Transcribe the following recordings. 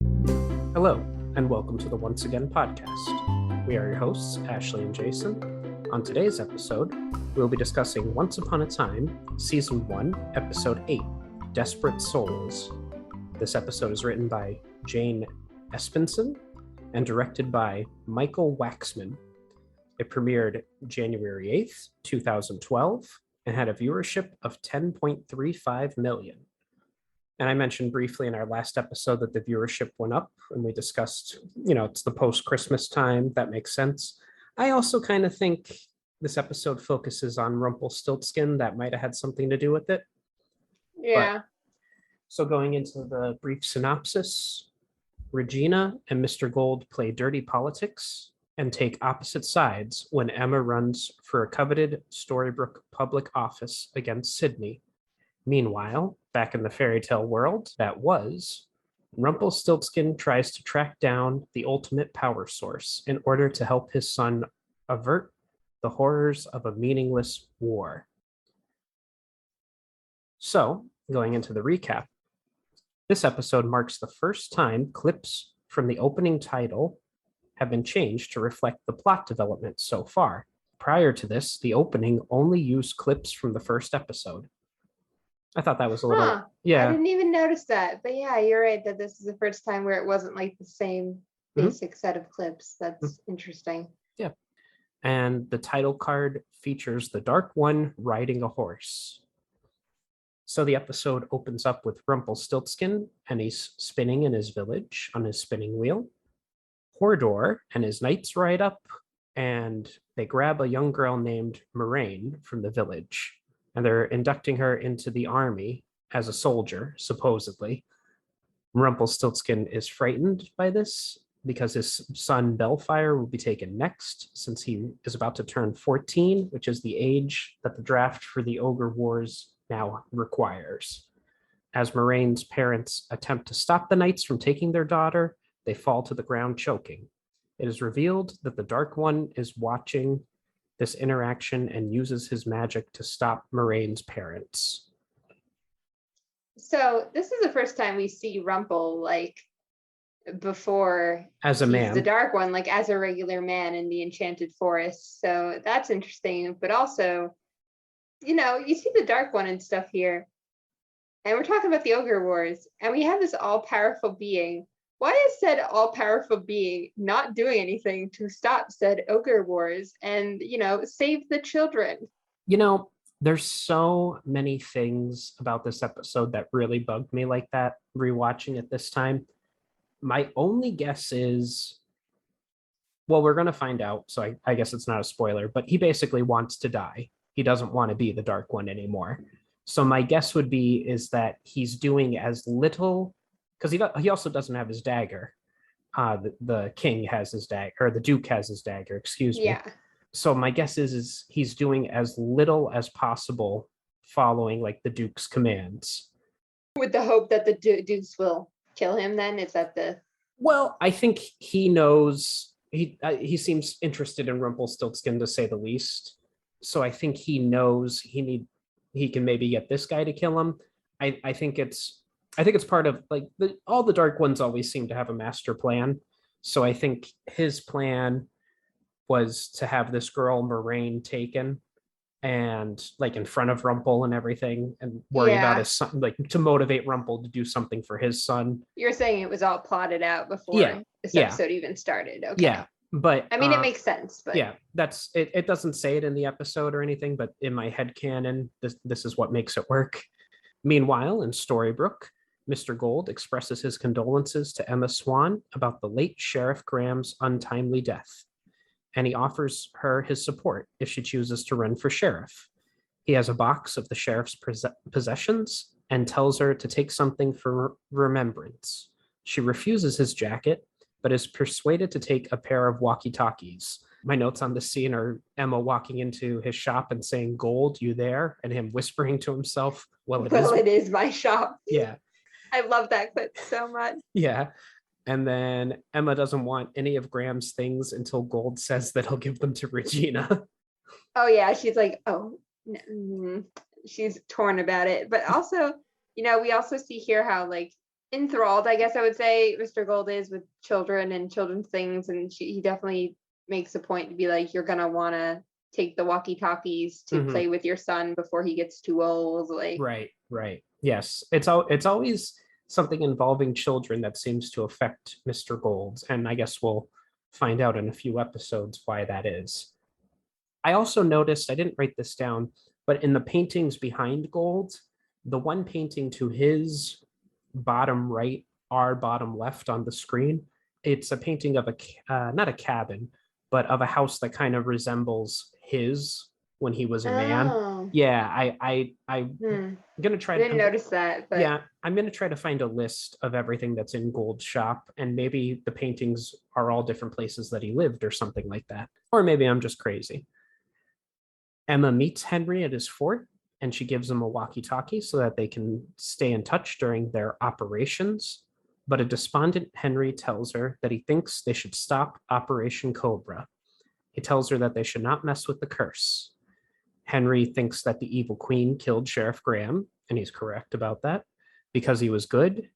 Hello, and welcome to the Once Again podcast. We are your hosts, Ashley and Jason. On today's episode, we'll be discussing Once Upon a Time, Season 1, Episode 8, Desperate Souls. This episode is written by Jane Espenson and directed by Michael Waxman. It premiered January 8th, 2012, and had a viewership of 10.35 million. And I mentioned briefly in our last episode that the viewership went up, and we discussed, it's the post-Christmas time. That makes sense. I also kind of think this episode focuses on Rumpelstiltskin. That might have had something to do with it. Yeah. So going into the brief synopsis, Regina and Mr. Gold play dirty politics and take opposite sides when Emma runs for a coveted Storybrooke public office against Sydney. Meanwhile, back in the fairy tale world that was, Rumpelstiltskin tries to track down the ultimate power source in order to help his son avert the horrors of a meaningless war. So, going into the recap, this episode marks the first time clips from the opening title have been changed to reflect the plot development so far. Prior to this, the opening only used clips from the first episode. I thought that was a little, I didn't even notice that. But yeah, you're right that this is the first time where it wasn't like the same basic set of clips. That's interesting. Yeah. And the title card features the Dark One riding a horse. So the episode opens up with Rumpelstiltskin, and he's spinning in his village on his spinning wheel. Hordor and his knights ride up, and they grab a young girl named Moraine from the village, and they're inducting her into the army as a soldier, supposedly. Rumpelstiltskin is frightened by this because his son Belfire will be taken next, since he is about to turn 14, which is the age that the draft for the Ogre Wars now requires. As Moraine's parents attempt to stop the knights from taking their daughter, they fall to the ground choking. It is revealed that the Dark One is watching this interaction and uses his magic to stop Moraine's parents. So this is the first time we see Rumple before as a man, the Dark One, as a regular man in the Enchanted Forest. So that's interesting. But also, you see the Dark One and stuff here. And we're talking about the Ogre Wars, and we have this all-powerful being. Why is said all-powerful being not doing anything to stop said Ogre Wars and, save the children? There's so many things about this episode that really bugged me like that, rewatching it this time. My only guess is, well, we're going to find out, so I guess it's not a spoiler, but he basically wants to die. He doesn't want to be the Dark One anymore. So my guess would be is that he's doing as little, because he also doesn't have his dagger. The king has his dagger, or the duke has his dagger, excuse me. Yeah. So my guess is he's doing as little as possible following the duke's commands. With the hope that the dukes will kill him then? Is that the... Well, I think he knows, he seems interested in Rumpelstiltskin, to say the least. So I think he knows he can maybe get this guy to kill him. I think it's part of all the Dark Ones always seem to have a master plan. So I think his plan was to have this girl Moraine taken and in front of Rumple and everything, and worry about his son, to motivate Rumple to do something for his son. You're saying it was all plotted out before this episode even started. Okay. Yeah. But I mean, it makes sense, but yeah, that's it. It doesn't say it in the episode or anything, but in my head canon, this is what makes it work. Meanwhile, in Storybrooke, Mr. Gold expresses his condolences to Emma Swan about the late Sheriff Graham's untimely death, and he offers her his support if she chooses to run for sheriff. He has a box of the sheriff's possessions and tells her to take something for remembrance. She refuses his jacket, but is persuaded to take a pair of walkie-talkies. My notes on the scene are Emma walking into his shop and saying, "Gold, you there?" and him whispering to himself, well, it is my shop. Yeah. I love that clip so much. Yeah. And then Emma doesn't want any of Graham's things until Gold says that he'll give them to Regina. Oh, yeah. She's like, oh, no. She's torn about it. But also, we also see here how enthralled, I guess I would say Mr. Gold is with children and children's things, and he definitely makes a point to be like, you're gonna want to take the walkie-talkies to Mhm. play with your son before he gets too old. Like, Right, right. Yes, it's always something involving children that seems to affect Mr. Gold, and I guess we'll find out in a few episodes why that is. I also noticed, I didn't write this down, but in the paintings behind Gold, the one painting to his bottom right, our bottom left on the screen, it's a painting of not a cabin, but of a house that kind of resembles his when he was a man. oh, Yeah, I'm hmm. gonna I try. didn't notice that, but Yeah, I'm gonna try to find a list of everything that's in Gold's shop, and maybe the paintings are all different places that he lived or something like that. Or maybe I'm just crazy. Emma meets Henry at his fort, and she gives him a walkie-talkie so that they can stay in touch during their operations. But a despondent Henry tells her that he thinks they should stop Operation Cobra. He tells her that they should not mess with the curse. Henry thinks that the evil queen killed Sheriff Graham, and he's correct about that because he was good.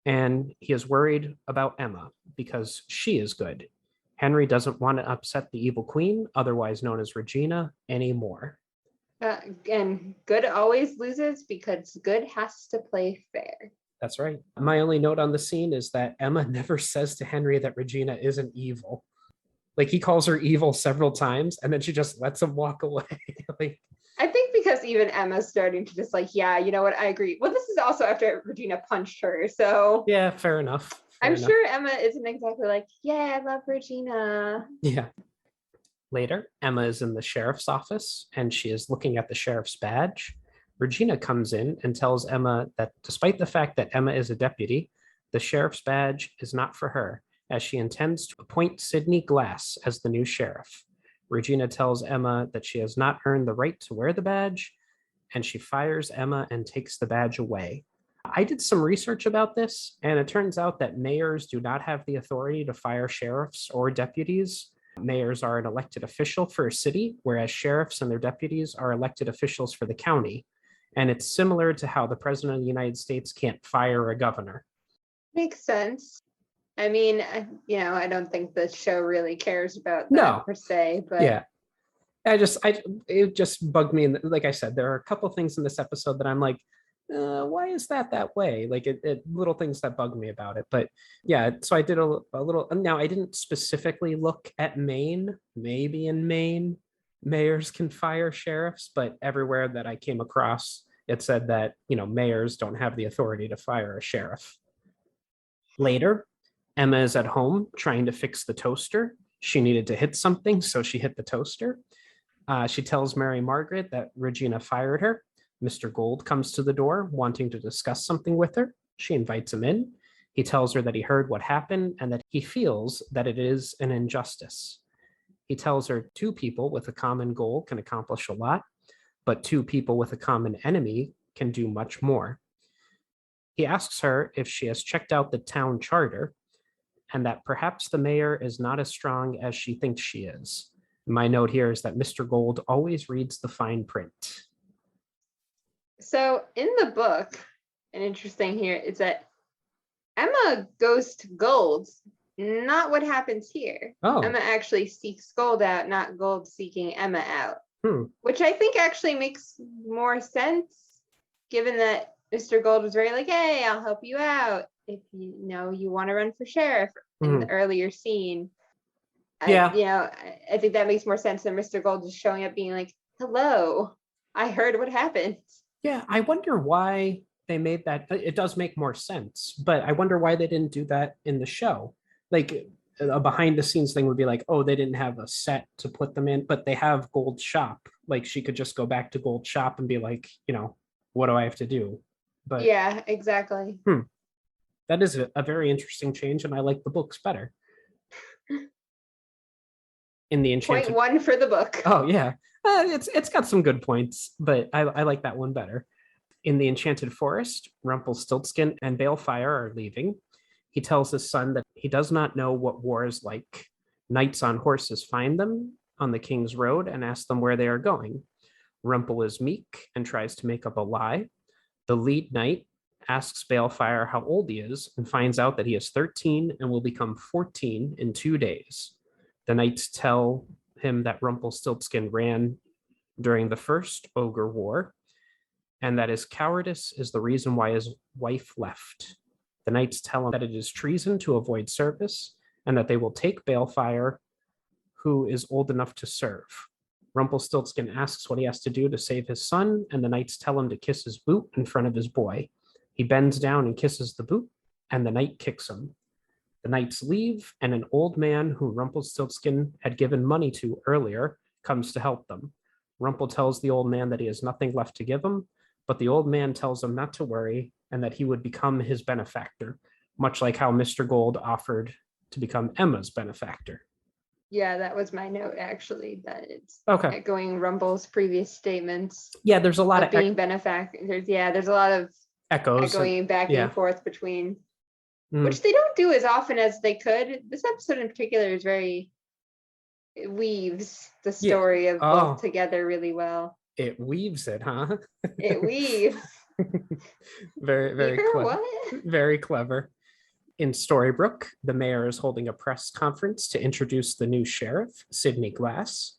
And he is worried about Emma because she is good. Henry doesn't want to upset the evil queen, otherwise known as Regina, anymore. and good always loses because good has to play fair. That's right. My only note on the scene is that Emma never says to Henry that Regina isn't evil. Like he calls her evil several times and then she just lets him walk away. Like, I think because even Emma's starting to just like, yeah, you know what, I agree. Well, this is also after Regina punched her, so yeah, fair enough. Fair I'm enough. sure Emma isn't exactly like, yeah, I love Regina. Yeah. Later, Emma is in the sheriff's office and she is looking at the sheriff's badge. Regina comes in and tells Emma that despite the fact that Emma is a deputy, the sheriff's badge is not for her, as she intends to appoint Sidney Glass as the new sheriff. Regina tells Emma that she has not earned the right to wear the badge, and she fires Emma and takes the badge away. I did some research about this, and it turns out that mayors do not have the authority to fire sheriffs or deputies. Mayors are an elected official for a city, whereas sheriffs and their deputies are elected officials for the county. And it's similar to how the president of the United States can't fire a governor. Makes sense. I mean, I don't think the show really cares about that No, per se, but yeah. It just bugged me. And like I said, there are a couple things in this episode that I'm like, why is that way? Like little things that bug me about it. But yeah, so I did a little. Now I didn't specifically look at Maine. Maybe in Maine, mayors can fire sheriffs, but everywhere that I came across, it said that mayors don't have the authority to fire a sheriff. Later, Emma is at home trying to fix the toaster. She needed to hit something, so she hit the toaster. She tells Mary Margaret that Regina fired her. Mr. Gold comes to the door wanting to discuss something with her. She invites him in. He tells her that he heard what happened and that he feels that it is an injustice. He tells her two people with a common goal can accomplish a lot, but two people with a common enemy can do much more. He asks her if she has checked out the town charter and that perhaps the mayor is not as strong as she thinks she is. My note here is that Mr. Gold always reads the fine print. so in the book, an interesting here is that Emma goes to Gold, not what happens here. Oh, Emma actually seeks Gold out, not Gold seeking Emma out, hmm. which I think actually makes more sense given that Mr. Gold was very like, hey, I'll help you out if you want to run for sheriff in the earlier scene. Yeah. I think that makes more sense than Mr. Gold just showing up being like, hello, I heard what happened. Yeah, I wonder why they made that. It does make more sense, but I wonder why they didn't do that in the show. Like a behind the scenes thing would be like, oh, they didn't have a set to put them in, but they have Gold Shop. Like she could just go back to Gold Shop and be like, what do I have to do? But Yeah, exactly. that is a very interesting change, and I like the books better. In the Enchanted. Point one for the book. Oh yeah, it's got some good points, but I like that one better. In the Enchanted Forest, Rumpelstiltskin and Balefire are leaving. He tells his son that he does not know what war is like. Knights on horses find them on the King's Road and ask them where they are going. Rumple is meek and tries to make up a lie. The lead knight asks Balefire how old he is and finds out that he is 13 and will become 14 in 2 days. The knights tell him that Rumpelstiltskin ran during the first Ogre War and that his cowardice is the reason why his wife left. The knights tell him that it is treason to avoid service and that they will take Balefire, who is old enough to serve. Rumpelstiltskin asks what he has to do to save his son, and the knights tell him to kiss his boot in front of his boy. He bends down and kisses the boot, and the knight kicks him. The knights leave, and an old man who Rumpelstiltskin had given money to earlier comes to help them. Rumpel tells the old man that he has nothing left to give him, but the old man tells him not to worry and that he would become his benefactor, much like how Mr. Gold offered to become Emma's benefactor. Yeah, that was my note actually. That it's Okay. echoing Rumpel's previous statements Yeah, there's a lot of of being benefactors. Yeah, there's a lot of echoes. going back yeah. and forth between, Mm. which they don't do as often as they could. This episode in particular is very, it weaves the Yeah. story of Oh. both together really well. It weaves it, huh? It weaves. Very, very Here, clever. what? Very clever. In Storybrooke, the mayor is holding a press conference to introduce the new sheriff, Sidney Glass.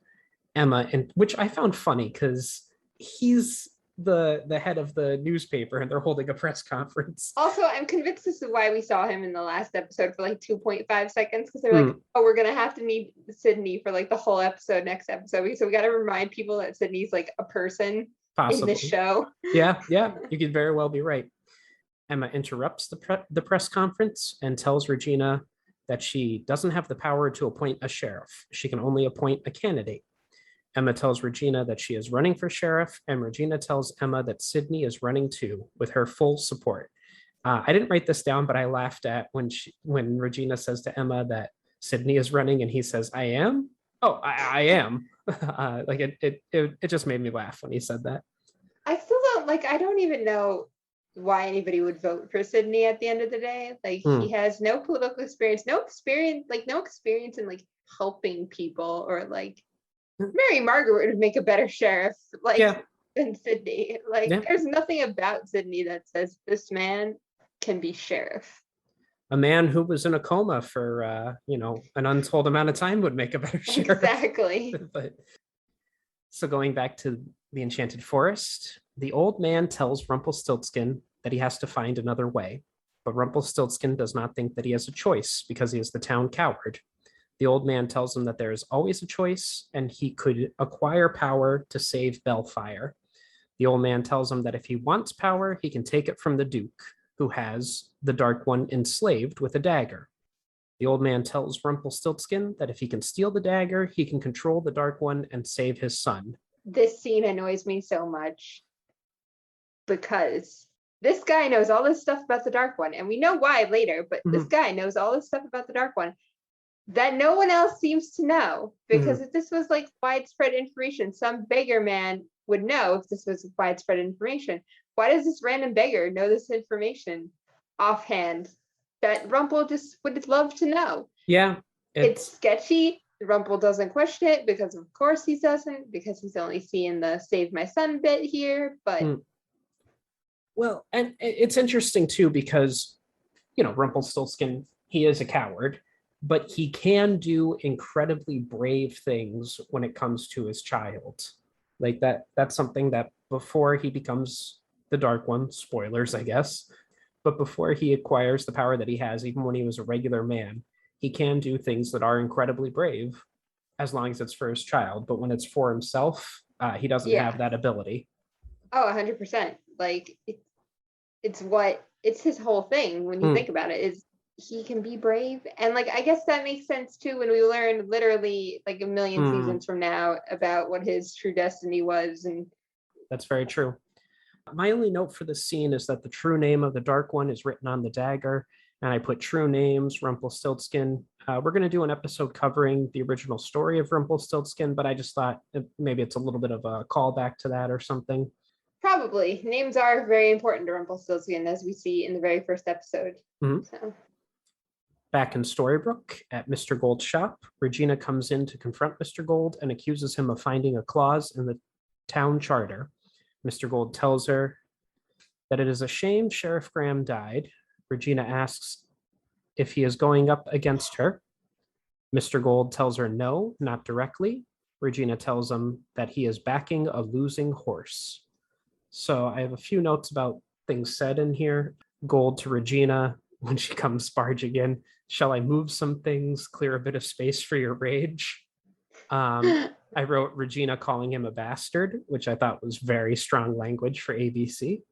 Emma, and which I found funny because he's the head of the newspaper and they're holding a press conference. Also, I'm convinced this is why we saw him in the last episode for like 2.5 seconds, because they're like, oh, we're gonna have to need Sydney for like the whole episode next episode. So we gotta remind people that Sydney's like a person in the show. Yeah, you could very well be right. Emma interrupts the press conference and tells Regina that she doesn't have the power to appoint a sheriff. She can only appoint a candidate. Emma tells Regina that she is running for sheriff, and Regina tells Emma that Sydney is running too, with her full support. I didn't write this down, but I laughed at when Regina says to Emma that Sydney is running, and he says, "I am." Oh, I am. Like it just made me laugh when he said that. I still don't like. I don't even know why anybody would vote for Sydney at the end of the day. Like he has no political experience, no experience in like helping people or like. Mary Margaret would make a better sheriff, than Sydney. There's nothing about Sydney that says this man can be sheriff. A man who was in a coma for an untold amount of time would make a better sheriff. Exactly. So going back to the Enchanted Forest, the old man tells Rumpelstiltskin that he has to find another way, but Rumpelstiltskin does not think that he has a choice because he is the town coward. The old man tells him that there is always a choice and he could acquire power to save Balefire. The old man tells him that if he wants power, he can take it from the Duke, who has the Dark One enslaved with a dagger. The old man tells Rumpelstiltskin that if he can steal the dagger, he can control the Dark One and save his son. This scene annoys me so much because this guy knows all this stuff about the Dark One, and we know why later, but this guy knows all this stuff about the Dark One that no one else seems to know, because if this was like widespread information, some beggar man would know if this was widespread information. Why does this random beggar know this information offhand that Rumpel just would love to know? Yeah. It's sketchy. Rumpel doesn't question it because of course he doesn't, because he's only seeing the save my son bit here, but well, and it's interesting too because Rumpelstiltskin, he is a coward, but he can do incredibly brave things when it comes to his child. Like that's something that before he becomes the Dark One, spoilers, I guess, but before he acquires the power that he has, even when he was a regular man, he can do things that are incredibly brave as long as it's for his child. But when it's for himself, he doesn't have that ability. Oh, 100%. Like it's his whole thing when you think about it, is he can be brave. And like I guess that makes sense too when we learn literally like a million seasons from now about what his true destiny was. And that's very true. My only note for this scene is that the true name of the Dark One is written on the dagger, and I put true names, Rumpelstiltskin. We're going to do an episode covering the original story of Rumpelstiltskin, but I just thought maybe it's a little bit of a callback to that or something. Probably. Names are very important to Rumpelstiltskin, as we see in the very first episode. So. Back in Storybrooke, at Mr. Gold's shop, Regina comes in to confront Mr. Gold and accuses him of finding a clause in the town charter. Mr. Gold tells her that it is a shame Sheriff Graham died. Regina asks if he is going up against her. Mr. Gold tells her no, not directly. Regina tells him that he is backing a losing horse. So I have a few notes about things said in here. Gold to Regina when she comes barging in. Shall I move some things, clear a bit of space for your rage? I wrote Regina calling him a bastard, which I thought was very strong language for ABC.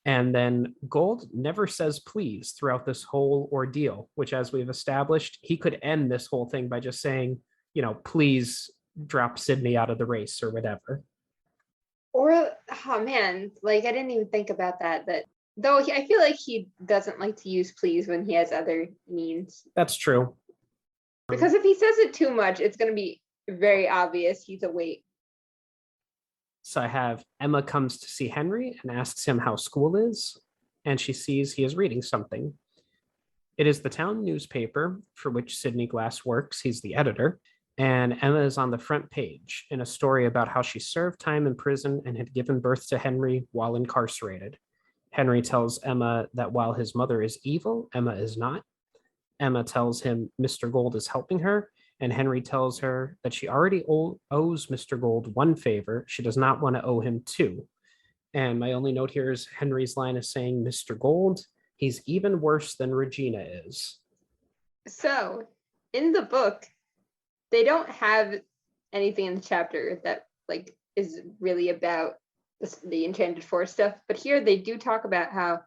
And then Gold never says please throughout this whole ordeal, which, as we've established, he could end this whole thing by just saying, please drop Sydney out of the race or whatever. Or, oh man, like I didn't even think about that. Though I feel like he doesn't like to use please when he has other means. That's true. Because if he says it too much, it's going to be very obvious he's a wait. So I have Emma comes to see Henry and asks him how school is, and she sees he is reading something. It is the town newspaper for which Sidney Glass works. He's the editor. And Emma is on the front page in a story about how she served time in prison and had given birth to Henry while incarcerated. Henry tells Emma that while his mother is evil, Emma is not. Emma tells him Mr. Gold is helping her, and Henry tells her that she already owes Mr. Gold one favor. She does not want to owe him two. And my only note here is Henry's line is saying, Mr. Gold, he's even worse than Regina is. So in the book, they don't have anything in the chapter that like is really about the Enchanted Forest stuff. But here they do talk about how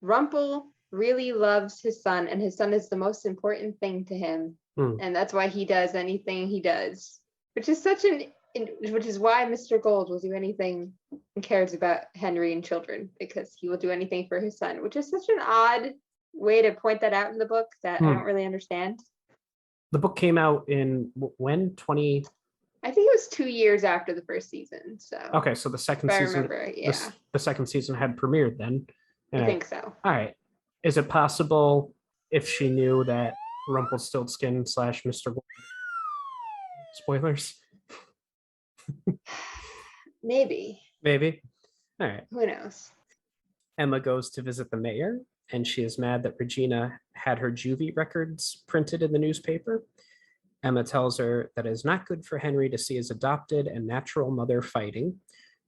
Rumple really loves his son, and his son is the most important thing to him. And that's why he does anything he does, which is which is why Mr. Gold will do anything and cares about Henry and children, because he will do anything for his son, which is such an odd way to point that out in the book that I don't really understand. The book came out in when? 20? I think it was 2 years after the first season. So okay, so the second season. Remember, yeah. The second season had premiered then. I think so. All right. Is it possible if she knew that Rumpelstiltskin / Mr. Gold? Spoilers. Maybe. All right. Who knows? Emma goes to visit the mayor, and she is mad that Regina had her juvie records printed in the newspaper. Emma tells her that it is not good for Henry to see his adopted and natural mother fighting.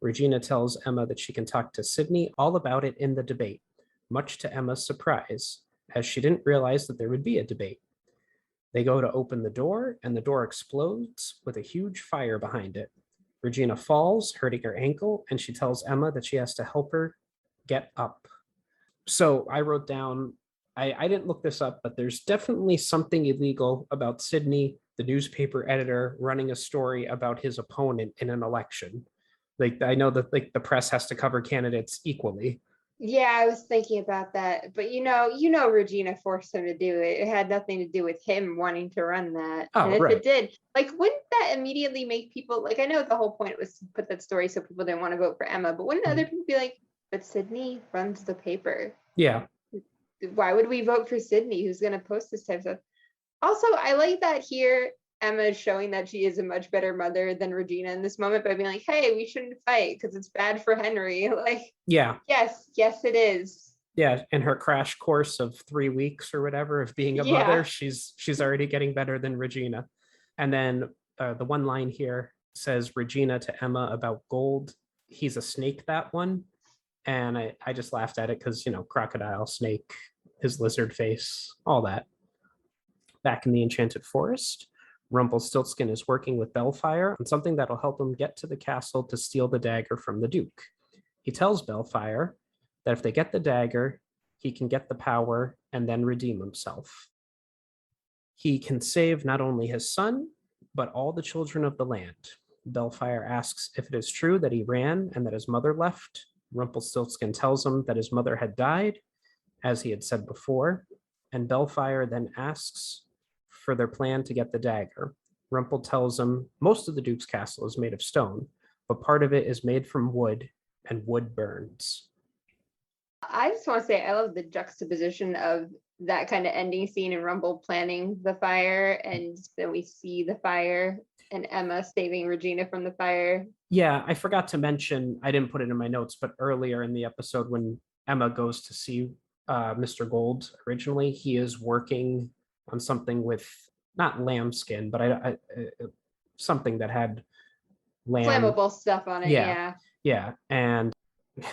Regina tells Emma that she can talk to Sydney all about it in the debate, much to Emma's surprise, as she didn't realize that there would be a debate. They go to open the door, and the door explodes with a huge fire behind it. Regina falls, hurting her ankle, and she tells Emma that she has to help her get up. So I wrote down, I didn't look this up, but there's definitely something illegal about Sydney, the newspaper editor, running a story about his opponent in an election. Like, I know that like the press has to cover candidates equally. Yeah, I was thinking about that, but Regina forced him to do it. It had nothing to do with him wanting to run that. Oh, and if right. it did, like, wouldn't that immediately make people like? I know the whole point was to put that story so people didn't want to vote for Emma, but wouldn't other people be like, "But Sydney runs the paper. Yeah. Why would we vote for Sydney, who's going to post this type of stuff?" Also, I like that here Emma is showing that she is a much better mother than Regina in this moment by being like, hey, we shouldn't fight because it's bad for Henry. Like, yeah, yes, it is. Yeah, in her crash course of 3 weeks or whatever of being a mother, she's already getting better than Regina. And then the one line here says Regina to Emma about Gold. He's a snake, that one. And I just laughed at it because, crocodile, snake, his lizard face, all that. Back in the Enchanted Forest, Rumpelstiltskin is working with Bellfire on something that'll help him get to the castle to steal the dagger from the Duke. He tells Bellfire that if they get the dagger, he can get the power and then redeem himself. He can save not only his son, but all the children of the land. Bellfire asks if it is true that he ran and that his mother left. Rumpelstiltskin tells him that his mother had died, as he had said before, and Bellfire then asks for their plan to get the dagger. Rumple tells him most of the Duke's castle is made of stone, but part of it is made from wood, and wood burns. I just want to say I love the juxtaposition of that kind of ending scene and Rumple planning the fire, and then we see the fire and Emma saving Regina from the fire. Yeah, I forgot to mention, I didn't put it in my notes, but earlier in the episode when Emma goes to see Mr. Gold originally, he is working on something with not lambskin, but something that had lamb. Flammable stuff on it, Yeah. yeah. Yeah, and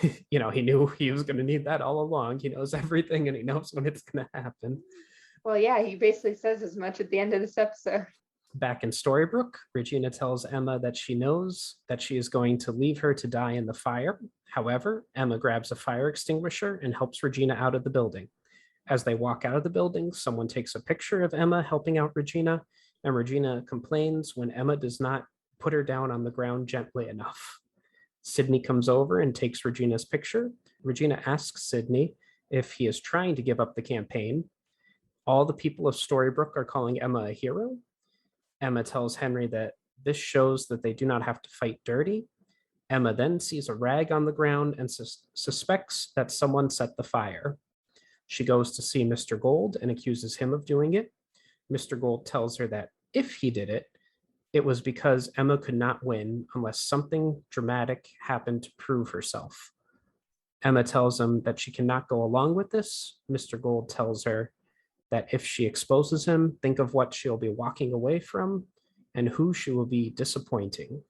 he knew he was going to need that all along. He knows everything and he knows when it's going to happen. Well, yeah, he basically says as much at the end of this episode. Back in Storybrooke, Regina tells Emma that she knows that she is going to leave her to die in the fire. However, Emma grabs a fire extinguisher and helps Regina out of the building. As they walk out of the building, someone takes a picture of Emma helping out Regina, and Regina complains when Emma does not put her down on the ground gently enough. Sydney comes over and takes Regina's picture. Regina asks Sydney if he is trying to give up the campaign. All the people of Storybrooke are calling Emma a hero. Emma tells Henry that this shows that they do not have to fight dirty. Emma then sees a rag on the ground and suspects that someone set the fire. She goes to see Mr. Gold and accuses him of doing it. Mr. Gold tells her that if he did it, it was because Emma could not win unless something dramatic happened to prove herself. Emma tells him that she cannot go along with this. Mr. Gold tells her that if she exposes him, think of what she'll be walking away from and who she will be disappointing.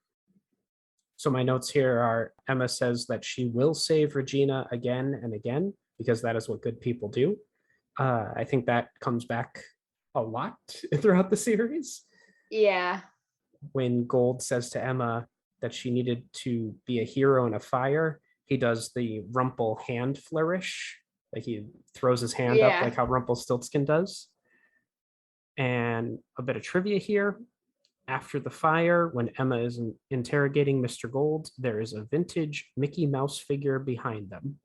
So my notes here are Emma says that she will save Regina again and again because that is what good people do. I think that comes back a lot throughout the series. Yeah. When Gold says to Emma that she needed to be a hero in a fire, he does the Rumple hand flourish. Like he throws his hand up like how Rumpelstiltskin does. And a bit of trivia here. After the fire, when Emma is interrogating Mr. Gold, there is a vintage Mickey Mouse figure behind them.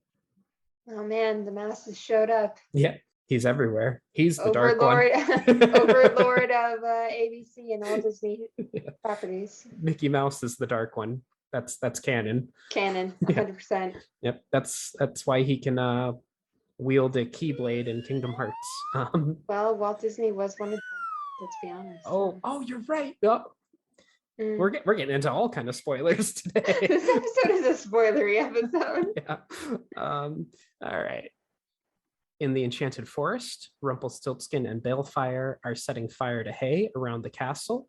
Oh man, the mouse has showed up. Yeah, he's everywhere. He's the dark one. Overlord of ABC and all Disney properties. Mickey Mouse is the dark one. That's canon. Canon, 100%. Yep, that's why he can wield a keyblade in Kingdom Hearts. Well, Walt Disney was one of them. Let's be honest. Oh, you're right. Oh, we're getting into all kind of spoilers today. This episode is a spoilery episode. Yeah. All right. In the Enchanted Forest, Rumpelstiltskin and Balefire are setting fire to hay around the castle.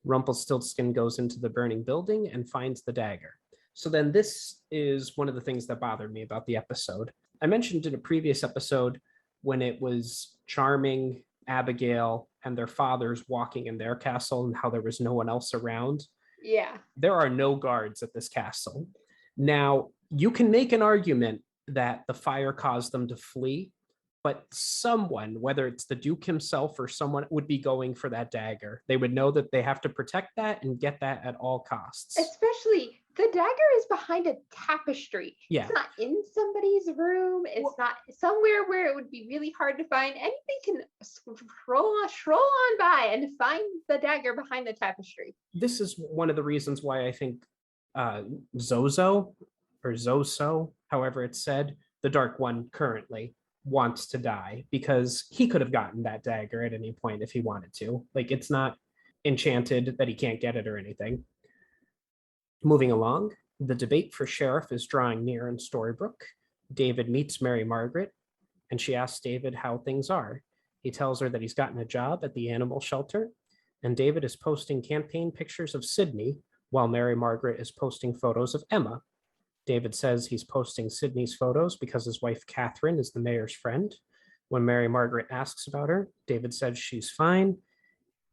Rumpelstiltskin goes into the burning building and finds the dagger. So then this is one of the things that bothered me about the episode. I mentioned in a previous episode when it was Charming, Abigail, and their fathers walking in their castle and how there was no one else around. Yeah. There are no guards at this castle. Now, you can make an argument that the fire caused them to flee, but someone, whether it's the Duke himself or someone, would be going for that dagger. They would know that they have to protect that and get that at all costs. Especially the dagger is behind a tapestry. Yeah. It's not in somebody's room. It's not somewhere where it would be really hard to find. Anybody can stroll on by and find the dagger behind the tapestry. This is one of the reasons why I think Zozo, or Zoso, however it's said, the Dark One currently wants to die, because he could have gotten that dagger at any point if he wanted to. Like, it's not enchanted that he can't get it or anything. Moving along, the debate for sheriff is drawing near in Storybrooke. David meets Mary Margaret, and she asks David how things are. He tells her that he's gotten a job at the animal shelter, and David is posting campaign pictures of Sydney, while Mary Margaret is posting photos of Emma. David says he's posting Sydney's photos because his wife Catherine is the mayor's friend. When Mary Margaret asks about her, David says she's fine,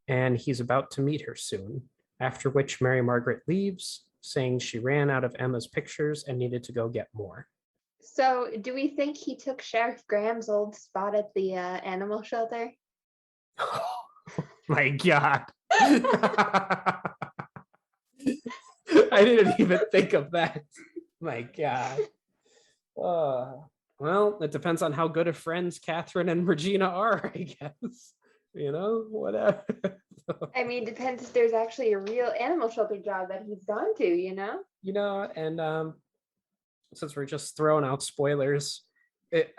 and he's about to meet her soon, after which Mary Margaret leaves, saying she ran out of Emma's pictures and needed to go get more. So do we think he took Sheriff Graham's old spot at the animal shelter? Oh my God. I didn't even think of that. My God. Well, it depends on how good of friends Catherine and Regina are, I guess. Whatever. I mean, depends if there's actually a real animal shelter job that he's gone to, And since we're just throwing out spoilers,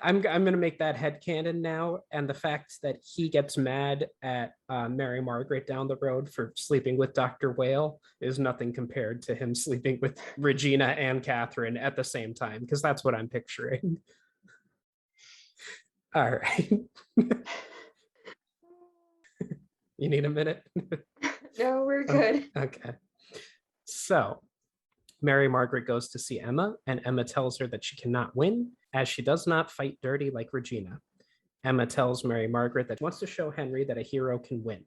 I'm going to make that headcanon now. And the fact that he gets mad at Mary Margaret down the road for sleeping with Dr. Whale is nothing compared to him sleeping with Regina and Catherine at the same time, because that's what I'm picturing. All right. You need a minute? No, we're good. Okay. So Mary Margaret goes to see Emma, and Emma tells her that she cannot win, as she does not fight dirty like Regina. Emma tells Mary Margaret that she wants to show Henry that a hero can win.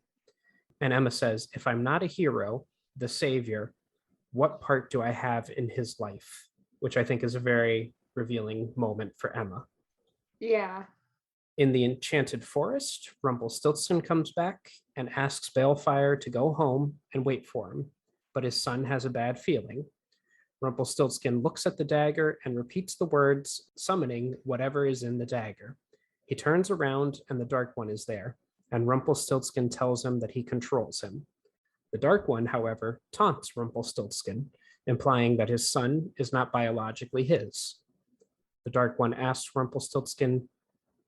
And Emma says, if I'm not a hero, the savior, what part do I have in his life? Which I think is a very revealing moment for Emma. Yeah. In the Enchanted Forest, Rumpelstiltskin comes back and asks Balefire to go home and wait for him, but his son has a bad feeling. Rumpelstiltskin looks at the dagger and repeats the words, summoning whatever is in the dagger. He turns around and the Dark One is there, and Rumpelstiltskin tells him that he controls him. The Dark One, however, taunts Rumpelstiltskin, implying that his son is not biologically his. The Dark One asks Rumpelstiltskin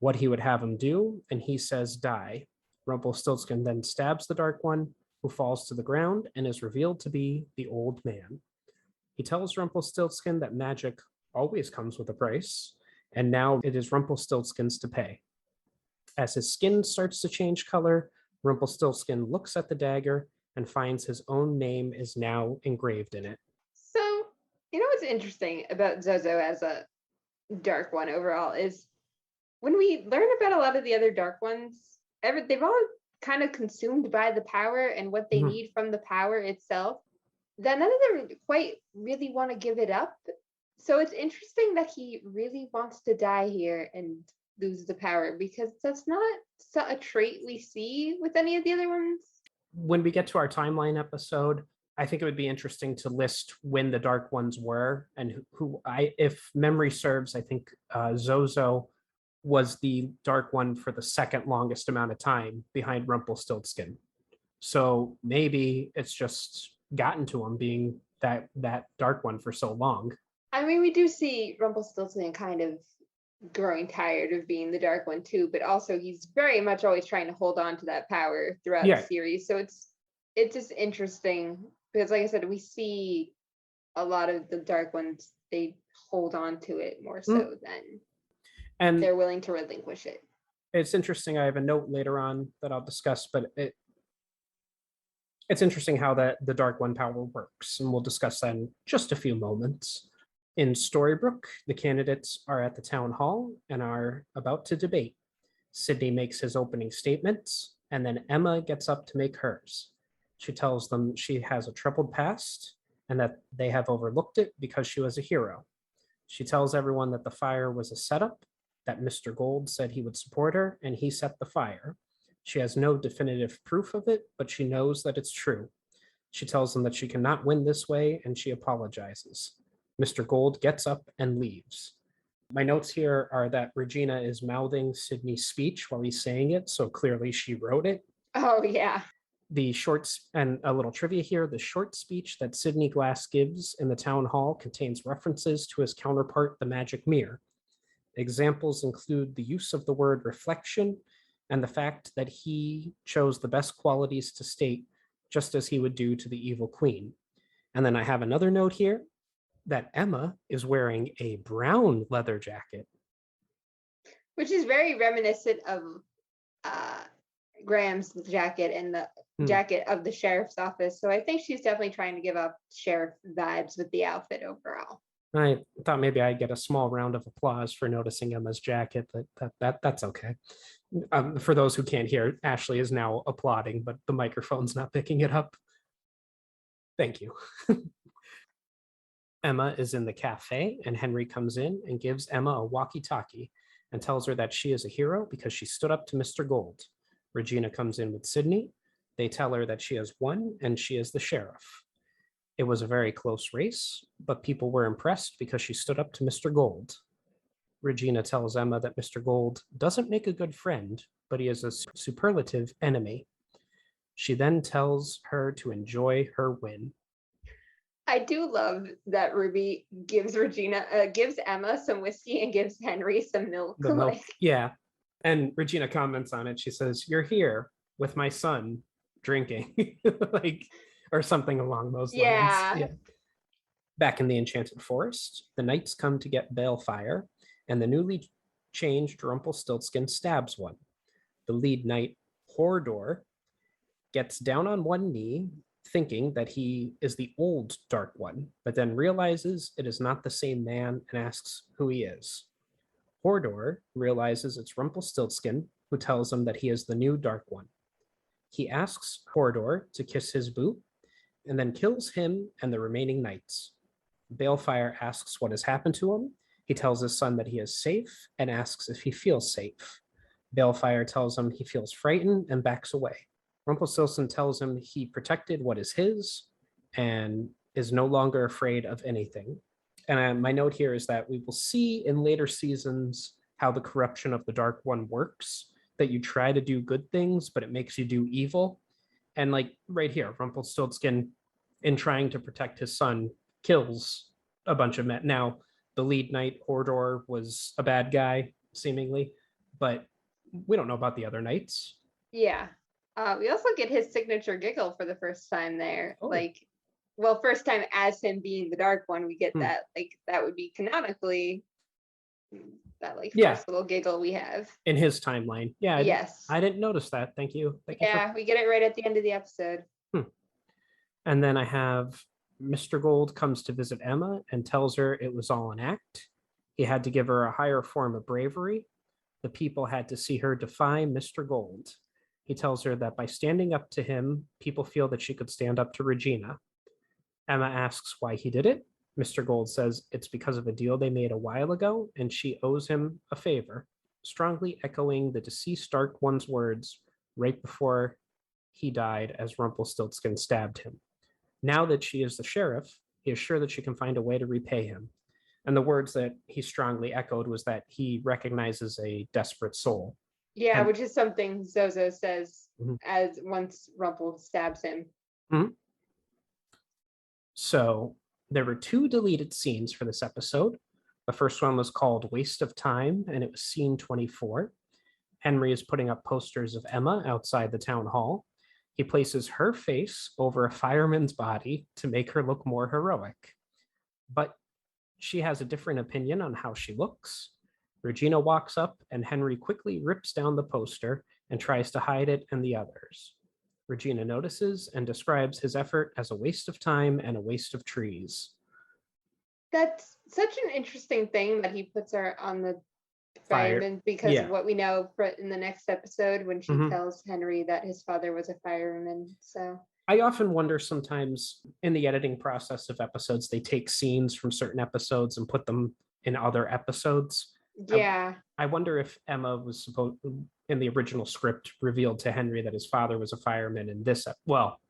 what he would have him do, and he says die. Rumpelstiltskin then stabs the Dark One, who falls to the ground and is revealed to be the old man. He tells Rumpelstiltskin that magic always comes with a price, and now it is Rumpelstiltskin's to pay. As his skin starts to change color, Rumpelstiltskin looks at the dagger and finds his own name is now engraved in it. So, you know what's interesting about Zozo as a Dark One overall is when we learn about a lot of the other Dark Ones, they've all kind of consumed by the power and what they need from the power itself, that none of them quite really want to give it up. So it's interesting that he really wants to die here and lose the power, because that's not a trait we see with any of the other ones. When we get to our timeline episode, I think it would be interesting to list when the Dark Ones were and who if memory serves, I think Zozo was the Dark One for the second longest amount of time behind Rumpelstiltskin. So maybe it's just gotten to him being that Dark One for so long. I mean, we do see Rumpelstiltskin kind of growing tired of being the Dark One too, but also he's very much always trying to hold on to that power throughout the series. So it's just interesting because, like I said, we see a lot of the Dark Ones, they hold on to it more so than they're willing to relinquish it. It's interesting. I have a note later on that I'll discuss, but it's interesting how the Dark One power works, and we'll discuss that in just a few moments. In Storybrooke, the candidates are at the town hall and are about to debate. Sidney makes his opening statements, and then Emma gets up to make hers. She tells them she has a troubled past and that they have overlooked it because she was a hero. She tells everyone that the fire was a setup, that Mr. Gold said he would support her, and he set the fire. She has no definitive proof of it, but she knows that it's true. She tells them that she cannot win this way, and she apologizes. Mr. Gold gets up and leaves. My notes here are that Regina is mouthing Sidney's speech while he's saying it, so clearly she wrote it. Oh, yeah. The shorts, and a little trivia here, the short speech that Sidney Glass gives in the town hall contains references to his counterpart, the Magic Mirror. Examples include the use of the word reflection and the fact that he chose the best qualities to state, just as he would do to the evil queen. And then I have another note here that Emma is wearing a brown leather jacket. Which is very reminiscent of Graham's jacket and the jacket of the sheriff's office. So I think she's definitely trying to give up sheriff vibes with the outfit overall. I thought maybe I'd get a small round of applause for noticing Emma's jacket, but that's okay. For those who can't hear, Ashley is now applauding, but the microphone's not picking it up. Thank you. Emma is in the cafe, and Henry comes in and gives Emma a walkie-talkie and tells her that she is a hero because she stood up to Mr. Gold. Regina comes in with Sidney. They tell her that she has won and she is the sheriff. It was a very close race, but people were impressed because she stood up to Mr. Gold. Regina tells Emma that Mr. Gold doesn't make a good friend, but he is a superlative enemy. She then tells her to enjoy her win. I do love that Ruby gives Emma some whiskey and gives Henry some milk. The milk. Like, Yeah. And Regina comments on it. She says, "You're here with my son drinking," like, or something along those lines. yeah, Yeah. Back in the Enchanted Forest, the knights come to get Balefire, and the newly changed Rumpelstiltskin stabs one. The lead knight, Hordor, gets down on one knee, thinking that he is the old Dark One, but then realizes it is not the same man and asks who he is. Hordor realizes it's Rumpelstiltskin, who tells him that he is the new Dark One. He asks Hordor to kiss his boot and then kills him and the remaining knights. Balefire asks what has happened to him. He tells his son that he is safe and asks if he feels safe. Balefire tells him he feels frightened and backs away. Rumpelstiltskin tells him he protected what is his and is no longer afraid of anything. And my note here is that we will see in later seasons how the corruption of the Dark One works, that you try to do good things, but it makes you do evil. And like right here, Rumpelstiltskin, in trying to protect his son, kills a bunch of men. Now, the lead knight, Hordor, was a bad guy, seemingly, but we don't know about the other knights. yeah. We also get his signature giggle for the first time there. Oh. Like, well, first time as him being the Dark One, we get Hmm. that. Like, that would be canonically that like Yeah. first little giggle we have. In his timeline. Yeah, Yes. I didn't notice that. Thank you. Thank you Yeah, we get it right at the end of the episode. And then I have Mr. Gold comes to visit Emma and tells her it was all an act. He had to give her a higher form of bravery. The people had to see her defy Mr. Gold. He tells her that by standing up to him, people feel that she could stand up to Regina. Emma asks why he did it. Mr. Gold says it's because of a deal they made a while ago, and she owes him a favor, strongly echoing the deceased Dark One's words right before he died as Rumpelstiltskin stabbed him. Now that she is the sheriff, he is sure that she can find a way to repay him. And the words that he strongly echoed was that he recognizes a desperate soul. Yeah, And- which is something Zozo says Mhm. as once Rumple stabs him. So there were 2 deleted scenes for this episode. The first one was called Waste of Time, and it was scene 24. Henry is putting up posters of Emma outside the town hall. He places her face over a fireman's body to make her look more heroic. But she has a different opinion on how she looks. Regina walks up, and Henry quickly rips down the poster and tries to hide it and the others. Regina notices and describes his effort as a waste of time and a waste of trees. That's such an interesting thing that he puts her on the Fire. fireman because Yeah. of what we know in the next episode when she Mhm. tells Henry that his father was a fireman. So I often wonder sometimes in the editing process of episodes, they take scenes from certain episodes and put them in other episodes. yeah, I wonder if Emma was supposed in the original script revealed to Henry that his father was a fireman in this, well,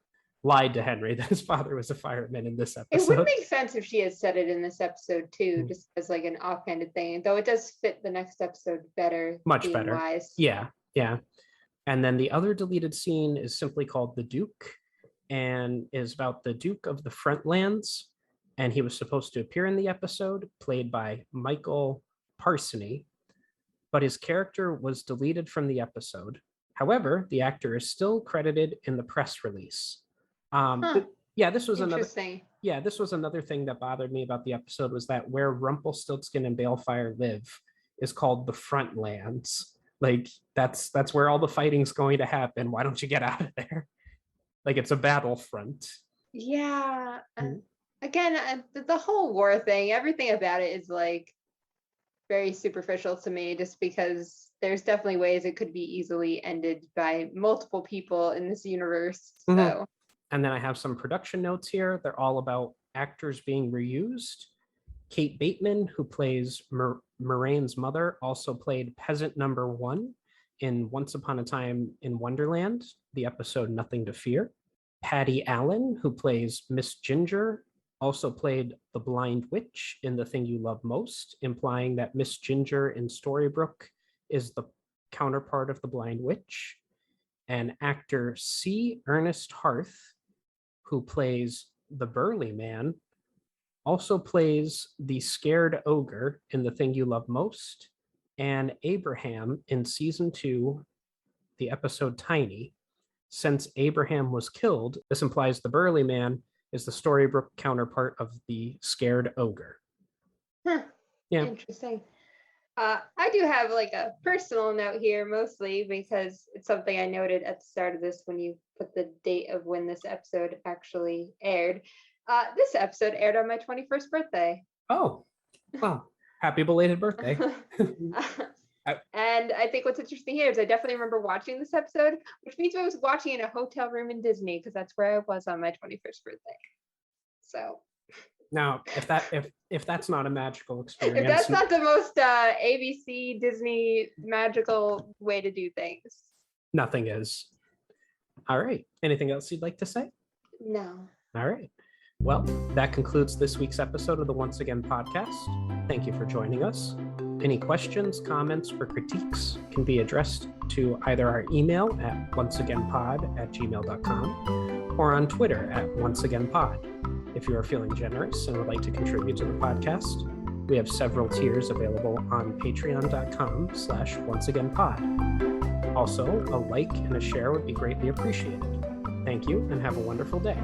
lied to Henry that his father was a fireman in this it would episode. make sense if she had said it in this episode too, Mm. just as like an offhanded thing. Though it does fit the next episode better, Much better. wise. Yeah, yeah. And then the other deleted scene is simply called The Duke and is about the Duke of the Frontlands. And he was supposed to appear in the episode, played by Michael Parsony, but his character was deleted from the episode. However, the actor is still credited in the press release. Huh. Yeah, this was another. Interesting. Yeah, this was another thing that bothered me about the episode was that where Rumpelstiltskin and Balefire live is called the Frontlands. Like that's where all the fighting's going to happen. Why don't you get out of there? Like it's a battlefront. Yeah. Mm. Again, the whole war thing, everything about it is like very superficial to me, just because there's definitely ways it could be easily ended by multiple people in this universe. Mhm. So And then I have some production notes here. They're all about actors being reused. Kate Bateman, who plays Moraine's mother, also played Peasant Number 1 in Once Upon a Time in Wonderland, the episode Nothing to Fear. Patty Allen, who plays Miss Ginger, also played the Blind Witch in The Thing You Love Most, implying that Miss Ginger in Storybrooke is the counterpart of the Blind Witch. And actor C. Ernest Harth, who plays the burly man, also plays the scared ogre in The Thing You Love Most, and Abraham in season 2, the episode Tiny. Since Abraham was killed, this implies the burly man is the Storybrooke counterpart of the scared ogre. Huh. Yeah. Interesting. I do have like a personal note here, mostly because it's something I noted at the start of this when you put the date of when this episode actually aired. This episode aired on my 21st birthday. Oh, well, happy belated birthday. And I think what's interesting here is I definitely remember watching this episode, which means I was watching in a hotel room in Disney because that's where I was on my 21st birthday. So Now, if that's not a magical if experience, that's not the most ABC Disney magical way to do things. nothing is. All right. Anything else you'd like to say? No. All right. Well, that concludes this week's episode of the Once Again podcast. Thank you for joining us. Any questions, comments, or critiques can be addressed to either our email at onceagainpod@gmail.com or on Twitter at onceagainpod. If you are feeling generous and would like to contribute to the podcast, we have several tiers available on patreon.com/onceagainpod. Also, a like and a share would be greatly appreciated. Thank you and have a wonderful day.